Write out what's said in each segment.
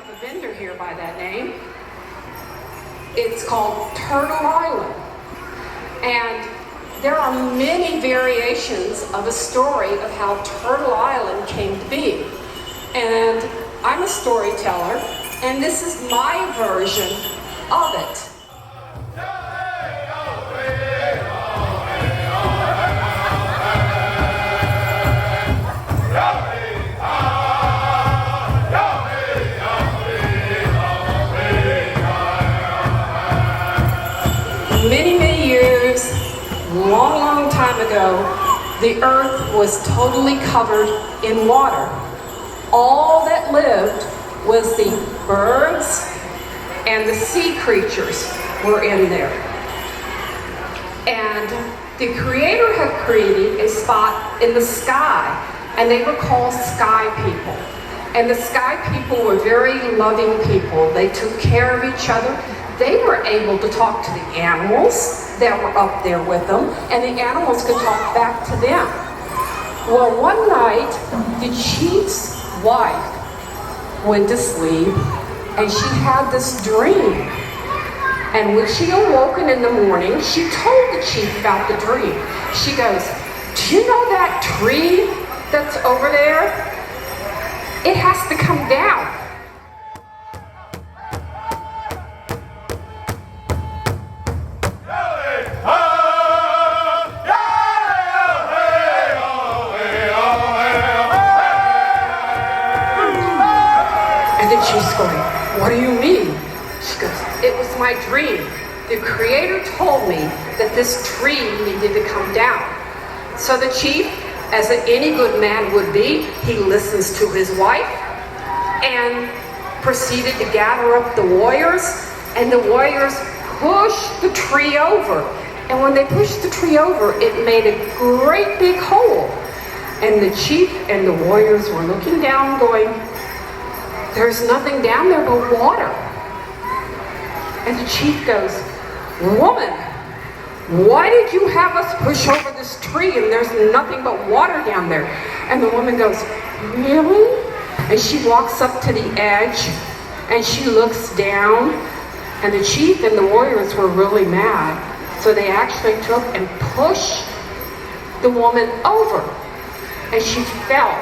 a vendor here by that name. It's called Turtle Island. And there are many variations of a story of how Turtle Island came to be. And I'm a storyteller, and this is my version of it. Many years, long time ago, the earth was totally covered in water. All that lived was the birds and the sea creatures were in there. And the Creator had created a spot in the sky, and they were called sky people. And the sky people were very loving people. They took care of each other. They were able to talk to the animals that were up there with them, and the animals could talk back to them. Well, one night, the chief's wife went to sleep, and she had this dream. And when she awoken in the morning, she told the chief about the dream. She goes, "Do you know that tree that's over there? It has to come down." She's going, "What do you mean?" She goes, "It was my dream. The Creator told me that this tree needed to come down." So the chief, as any good man would be, he listens to his wife and proceeded to gather up the warriors, and the warriors pushed the tree over. And when they pushed the tree over, it made a great big hole. And the chief and the warriors were looking down going, "There's nothing down there but water." And the chief goes, "Woman, why did you have us push over this tree and there's nothing but water down there?" And the woman goes, "Really?" And she walks up to the edge and she looks down, and the chief and the warriors were really mad. So they actually took and pushed the woman over, and she fell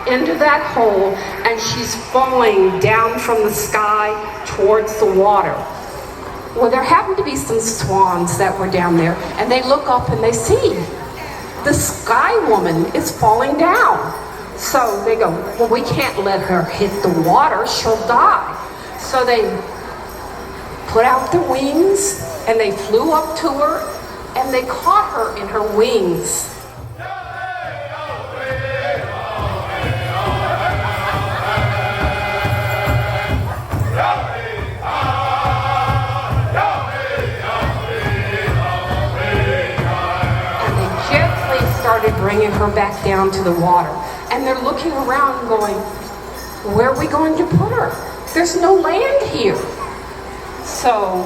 into that hole, and she's falling down from the sky towards the water. Well, there happened to be some swans that were down there, and they look up and they see the sky woman is falling down. So they go, "Well, we can't let her hit the water, she'll die." So they put out their wings, and they flew up to her, and they caught her in her wings. Bringing her back down to the water, and they're looking around going, "Where are we going to put her? There's no land here." So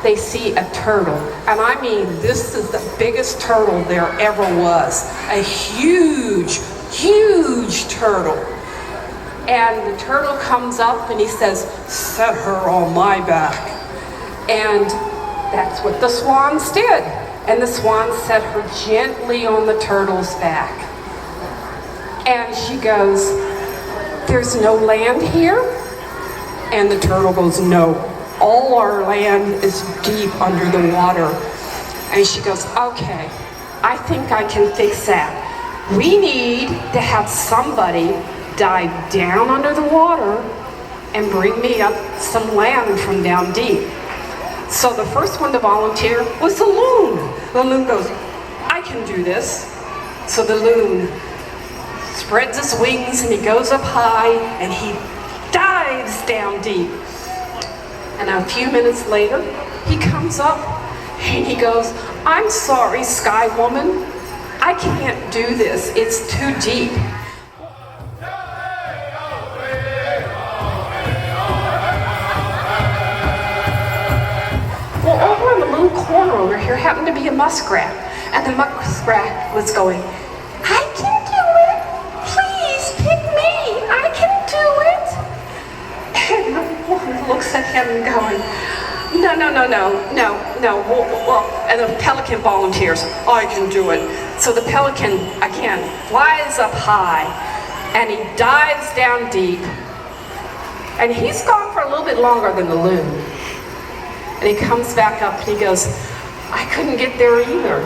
they see a turtle, and I mean, this is the biggest turtle there ever was. A huge turtle. And the turtle comes up and he says, "Set her on my back." And that's what the swans did. And the swan set her gently on the turtle's back. And she goes, "There's no land here?" And the turtle goes, "No, all our land is deep under the water." And she goes, "Okay, I think I can fix that. We need to have somebody dive down under the water and bring me up some land from down deep." So the first one to volunteer was the loon. The loon goes, "I can do this." So the loon spreads his wings and he goes up high and he dives down deep. And a few minutes later, he comes up and he goes, "I'm sorry, Sky Woman. I can't do this. It's too deep." Well, over in the little corner over here happened to be a muskrat. And the muskrat was going, "I can do it. Please pick me. I can do it." at him going, no, no, no, no, no, no. Well, and the pelican volunteers, I can do it. So the pelican, again, flies up high, and he dives down deep. And he's gone for a little bit longer than the loon. And he comes back up and he goes, I couldn't get there either.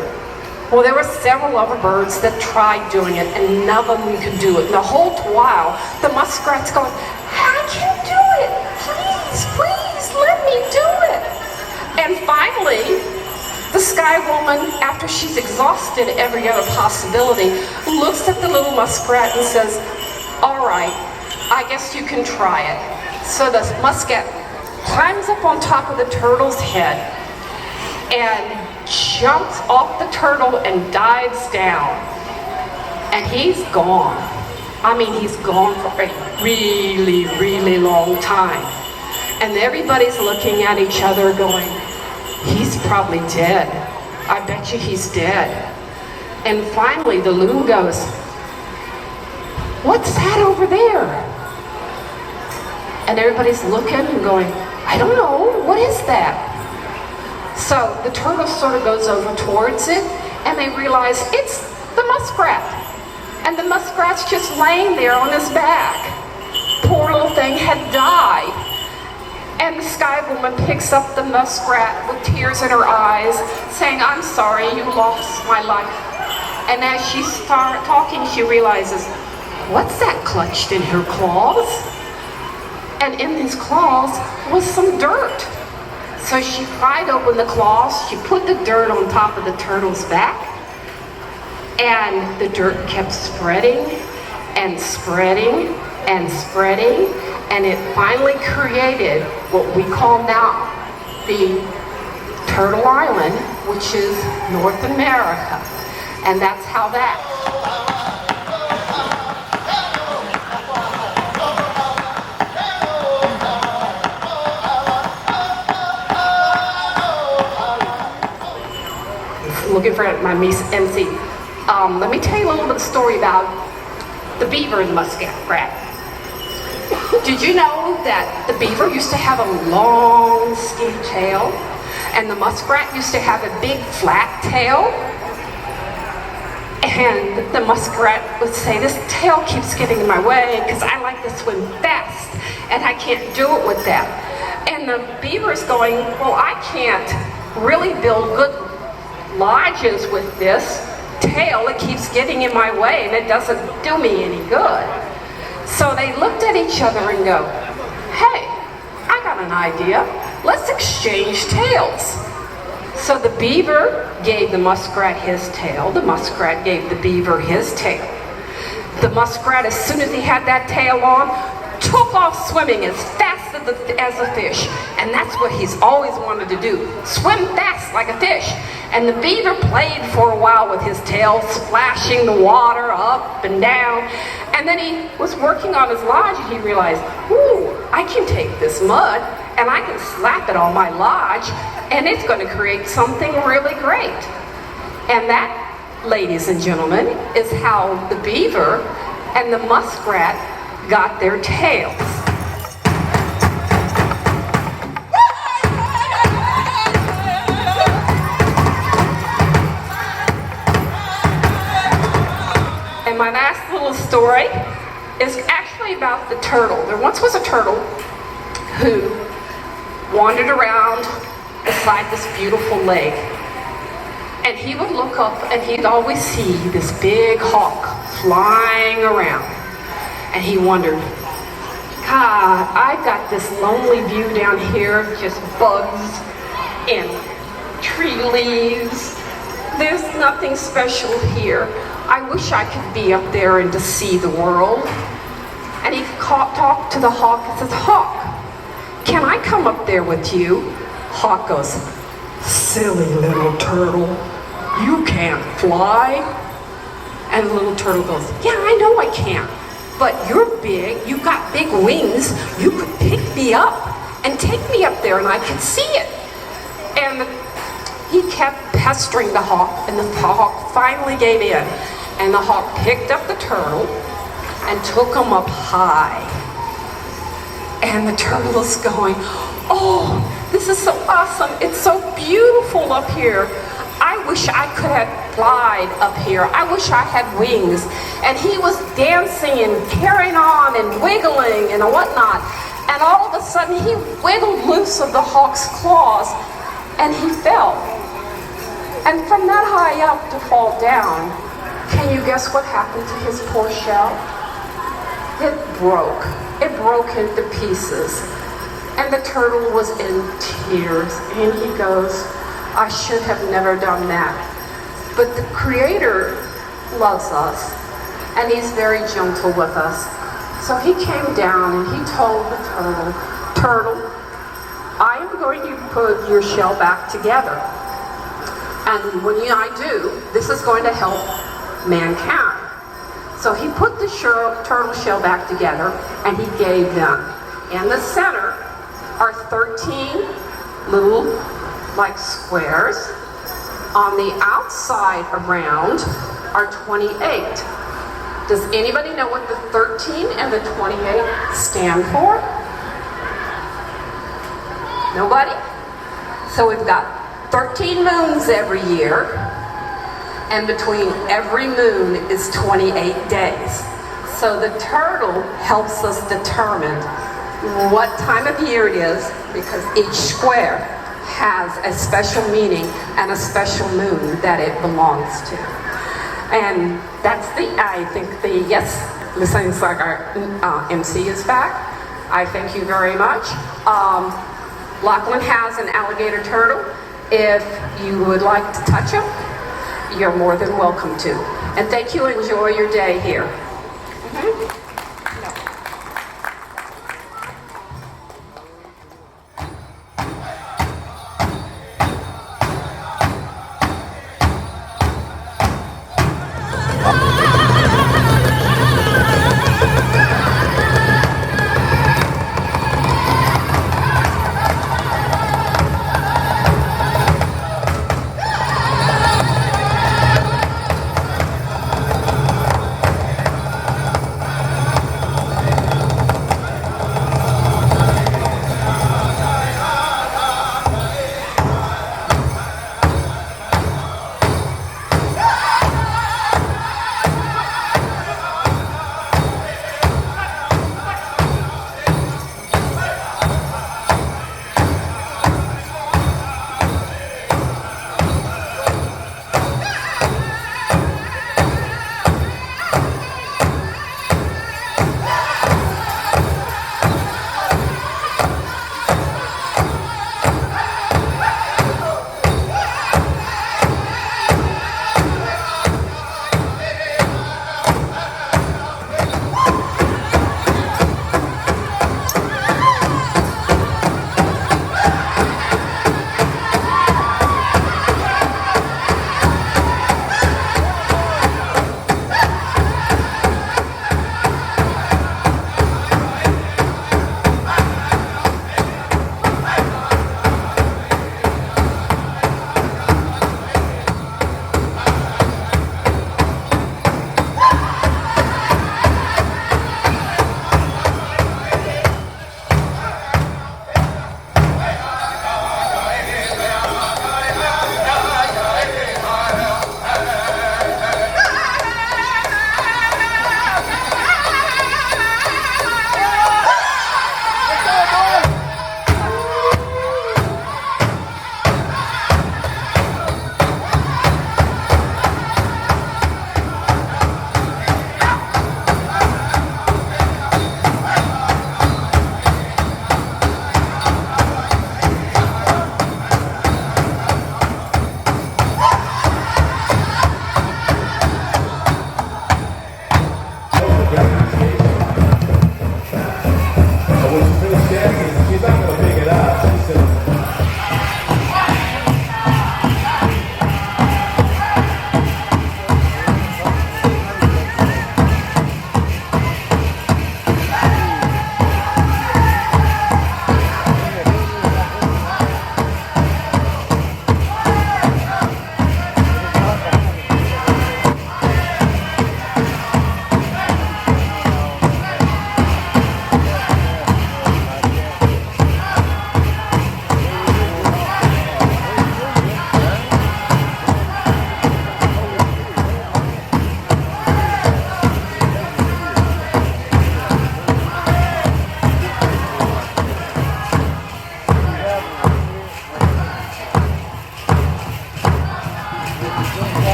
Well, there were several other birds that tried doing it, and none of them could do it. And the whole while, the muskrat's going, I can do it. Please, please, let me do it. And finally, the Sky Woman, after she's exhausted every other possibility, looks at the little muskrat and says, all right, I guess you can try it. So the muskrat climbs up on top of the turtle's head and jumps off the turtle and dives down. And he's gone. I mean, he's gone for a really, really long time. And everybody's looking at each other going, he's probably dead. I bet you he's dead. And finally the loon goes, what's that over there? And everybody's looking and going, I don't know, what is that? So the turtle sort of goes over towards it, and they realize it's the muskrat. And the muskrat's just laying there on his back. Poor little thing had died. And the Sky Woman picks up the muskrat with tears in her eyes, saying, I'm sorry, you lost my life. And as she starts talking, she realizes, what's that clutched in her claws? And in these claws was some dirt. So she pried open the claws, she put the dirt on top of the turtle's back, and the dirt kept spreading and spreading and spreading, and it finally created what we call now the Turtle Island, which is North America. And that's how that. Looking for my MC. Let me tell you a little bit of story about the beaver and the muskrat. Did you know that the beaver used to have a long, skinny tail, and the muskrat used to have a big, flat tail? And the muskrat would say, this tail keeps getting in my way because I like to swim fast, and I can't do it with that. And the beaver's going, well, I can't really build good lodges with this tail. It keeps getting in my way and it doesn't do me any good. So they looked at each other and go, hey, I got an idea. Let's exchange tails. So the beaver gave the muskrat his tail. The muskrat gave the beaver his tail. The muskrat, as soon as he had that tail on, took off swimming as fast as a fish. And that's what he's always wanted to do, swim fast like a fish. And the beaver played for a while with his tail, splashing the water up and down. And then he was working on his lodge and he realized, ooh, I can take this mud and I can slap it on my lodge and it's going to create something really great. And that, ladies and gentlemen, is how the beaver and the muskrat got their tails. And my last little story is actually about the turtle. There once was a turtle who wandered around beside this beautiful lake. And he would look up and he'd always see this big hawk flying around. And he wondered, God, I've got this lonely view down here, just bugs and tree leaves. There's nothing special here. I wish I could be up there and to see the world. And he talked to the hawk and says, Hawk, can I come up there with you? Hawk goes, silly little turtle, you can't fly. And the little turtle goes, yeah, I know I can't, but you're big, you've got big wings, you could pick me up and take me up there and I could see it. And he kept pestering the hawk, and the hawk finally gave in. And the hawk picked up the turtle and took him up high. And the turtle is going, oh, this is so awesome. It's so beautiful up here. I wish I could have flied up here. I wish I had wings. And he was dancing and carrying on and wiggling and whatnot. And all of a sudden he wiggled loose of the hawk's claws and he fell. And from that high up to fall down, can you guess what happened to his poor shell? It broke. It broke into pieces. And the turtle was in tears. And he goes, I should have never done that. But the Creator loves us, and he's very gentle with us. So he came down and he told the turtle, I am going to put your shell back together. And when I do, this is going to help mankind. So he put the turtle shell back together and he gave them. In the center are 13 little like squares. On the outside around are 28. Does anybody know what the 13 and the 28 stand for? Nobody? So we've got 13 moons every year, and between every moon is 28 days. So the turtle helps us determine what time of year it is, because each square has a special meaning and a special moon that it belongs to. And that's yes, it seems like our MC is back. I thank you very much. Lachlan has an alligator turtle. If you would like to touch him, you're more than welcome to. And thank you, enjoy your day here.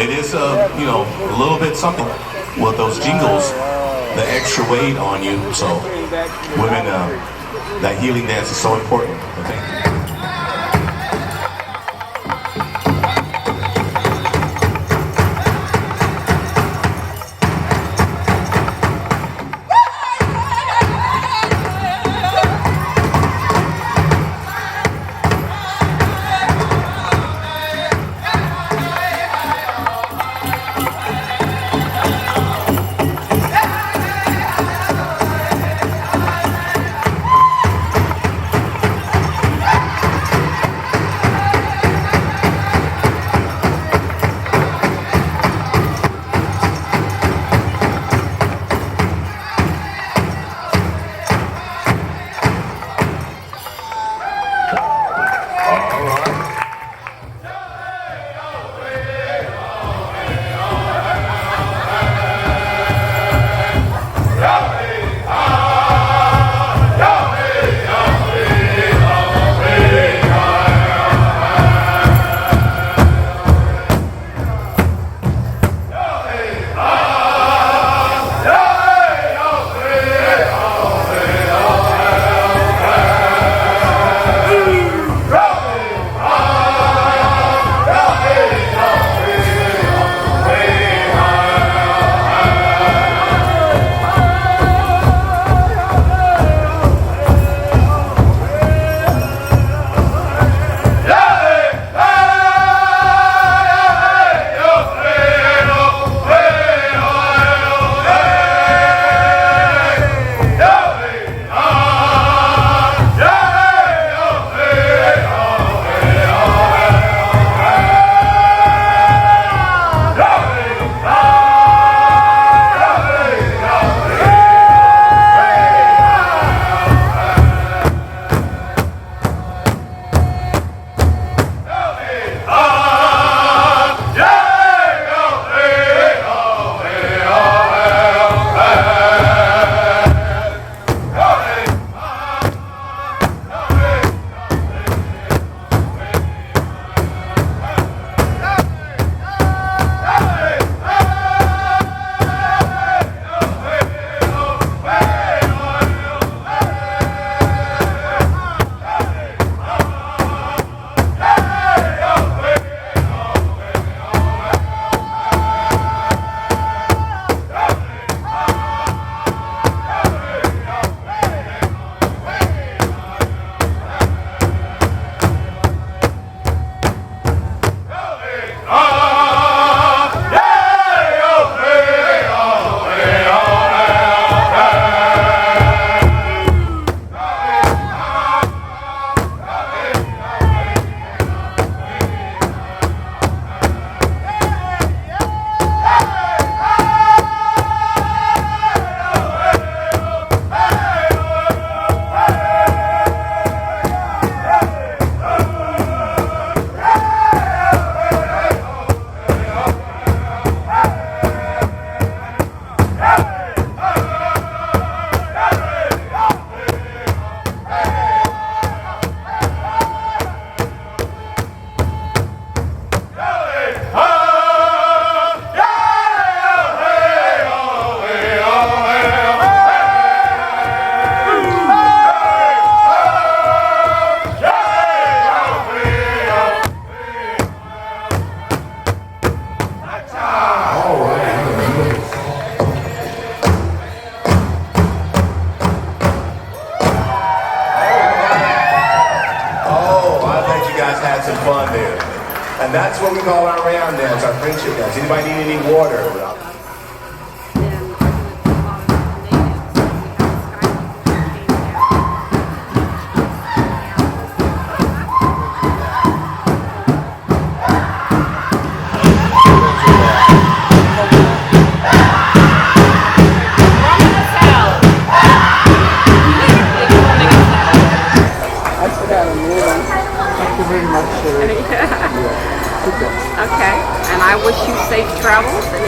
it is you know, a little bit something with those jingles, the extra weight on you. So women, that healing dance is so important. Thank you. And that's what we call our round dance, our friendship dance. Anybody need any water? Okay, and I wish you safe travels.